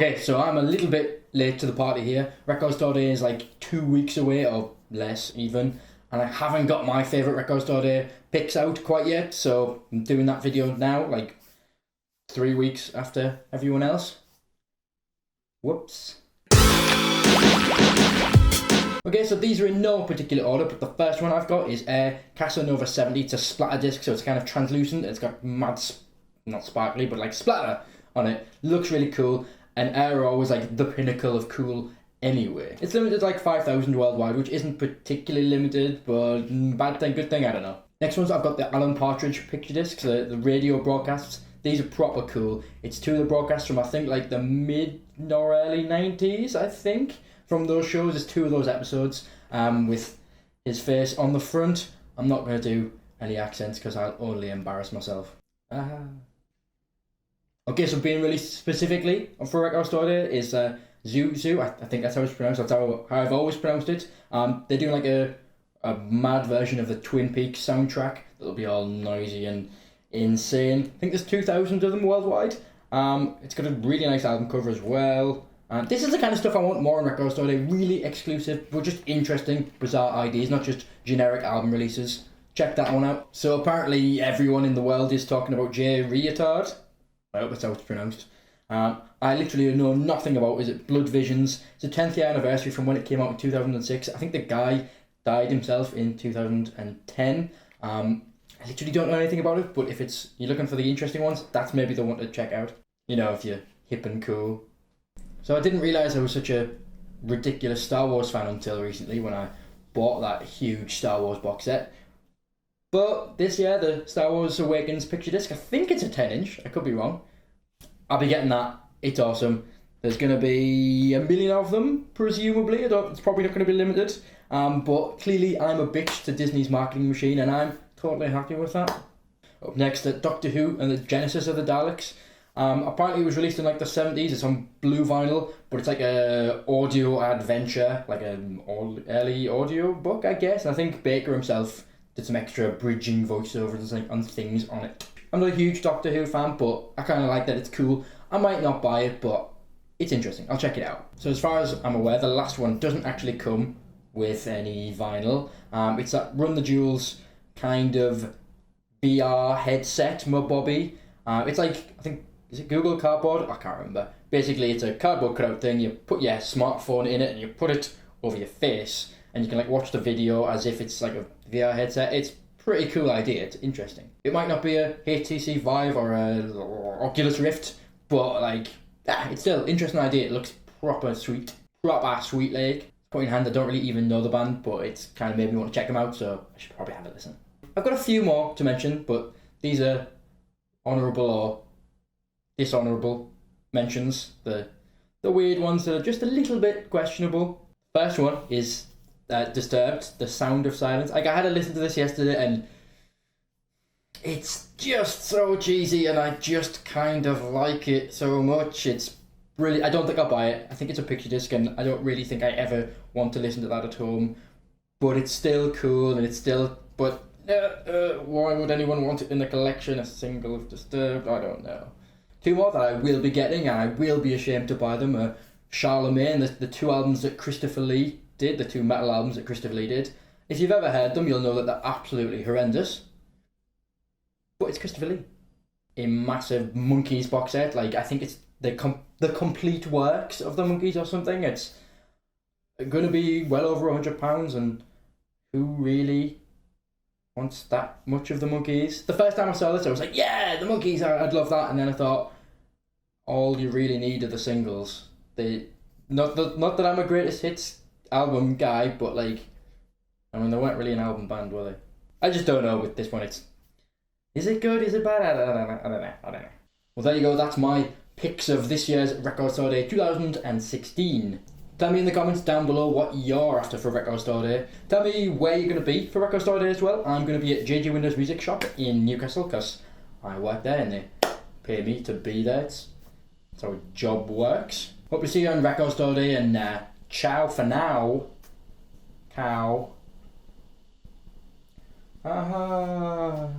Okay, so I'm a little bit late to the party here. Record Store Day is like 2 weeks away, or less even, and I haven't got my favourite Record Store Day picks out quite yet, so I'm doing that video now, like 3 weeks after everyone else. Whoops. Okay, so these are in no particular order, but the first one I've got is Casanova 70. It's a splatter disc, so it's kind of translucent. It's got mad, not sparkly, but like splatter on it. Looks really cool. And Air are always like the pinnacle of cool anyway. It's limited to like 5,000 worldwide, which isn't particularly limited, but bad thing, good thing, I don't know. Next one's I've got the Alan Partridge picture discs, the radio broadcasts. These are proper cool. It's two of the broadcasts from I think like the mid or early 90s, I think. From those shows, there's two of those episodes with his face on the front. I'm not going to do any accents because I'll only embarrass myself. Okay, so being really specifically for Record Store Day is Zoo. I think that's how it's pronounced. That's how I've always pronounced it. They're doing like a mad version of the Twin Peaks soundtrack that'll be all noisy and insane. I think there's 2,000 of them worldwide. It's got a really nice album cover as well. This is the kind of stuff I want more on Record Store Day. Really exclusive, but just interesting, bizarre ideas, not just generic album releases. Check that one out. So apparently everyone in the world is talking about Jay Reatard. I hope that's how it's pronounced. I literally know nothing about is it Blood Visions. It's the 10th year anniversary from when it came out in 2006. I think the guy died himself in 2010. I literally don't know anything about it, but if you're looking for the interesting ones, that's maybe the one to check out. You know, if you're hip and cool. So I didn't realise I was such a ridiculous Star Wars fan until recently when I bought that huge Star Wars box set. But this year, the Star Wars Awakens picture disc, I think it's a 10-inch. I could be wrong. I'll be getting that. It's awesome. There's going to be 1 million of them, presumably. It's probably not going to be limited. But clearly, I'm a bitch to Disney's marketing machine, and I'm totally happy with that. Up next, Doctor Who and the Genesis of the Daleks. Apparently, it was released in like the 70s. It's on blue vinyl, but it's like a audio adventure, like an early audio book, I guess. And I think Baker himself did some extra bridging voiceovers and things on it. I'm not a huge Doctor Who fan, but I kind of like that it's cool. I might not buy it, but it's interesting. I'll check it out. So as far as I'm aware, the last one doesn't actually come with any vinyl. It's that Run the Jewels kind of VR headset, Bobby. It's like, I think, is it Google Cardboard? I can't remember. Basically, it's a cardboard cutout thing. You put your smartphone in it and you put it over your face, and you can like watch the video as if it's like a VR headset. It's a pretty cool idea. It's interesting. It might not be a HTC Vive or a Oculus Rift, but like, it's still an interesting idea. It looks proper sweet. Proper sweet leg. Put in hand, I don't really even know the band, but it's kind of made me want to check them out, so I should probably have a listen. I've got a few more to mention, but these are honourable or dishonourable mentions. The weird ones that are just a little bit questionable. First one is Disturbed, The Sound of Silence. Like, I had to listen to this yesterday and it's just so cheesy and I just kind of like it so much. It's really, I don't think I'll buy it. I think it's a picture disc and I don't really think I ever want to listen to that at home. But it's still cool and it's still, but why would anyone want it in the collection? A single of Disturbed? I don't know. Two more that I will be getting and I will be ashamed to buy them are Charlemagne, the two albums that Christopher Lee did, the two metal albums that Christopher Lee did. If you've ever heard them, you'll know that they're absolutely horrendous. But it's Christopher Lee. A massive Monkeys box set. Like, I think it's the complete works of the Monkeys or something. It's going to be well over £100, and who really wants that much of the Monkeys? The first time I saw this, I was like, yeah, the Monkeys, I'd love that. And then I thought, all you really need are the singles. Not that I'm a greatest hits album guy, but like, I mean, they weren't really an album band, were they? I just don't know with this one. Is it good? Is it bad? I don't know. Well, there you go. That's my picks of this year's Record Store Day 2016. Tell me in the comments down below what you're after for Record Store Day. Tell me where you're going to be for Record Store Day as well. I'm going to be at JJ Windows Music Shop in Newcastle because I work there and they pay me to be there. That's how a job works. Hope to see you on Record Store Day, and ciao for now. Cow. Aha.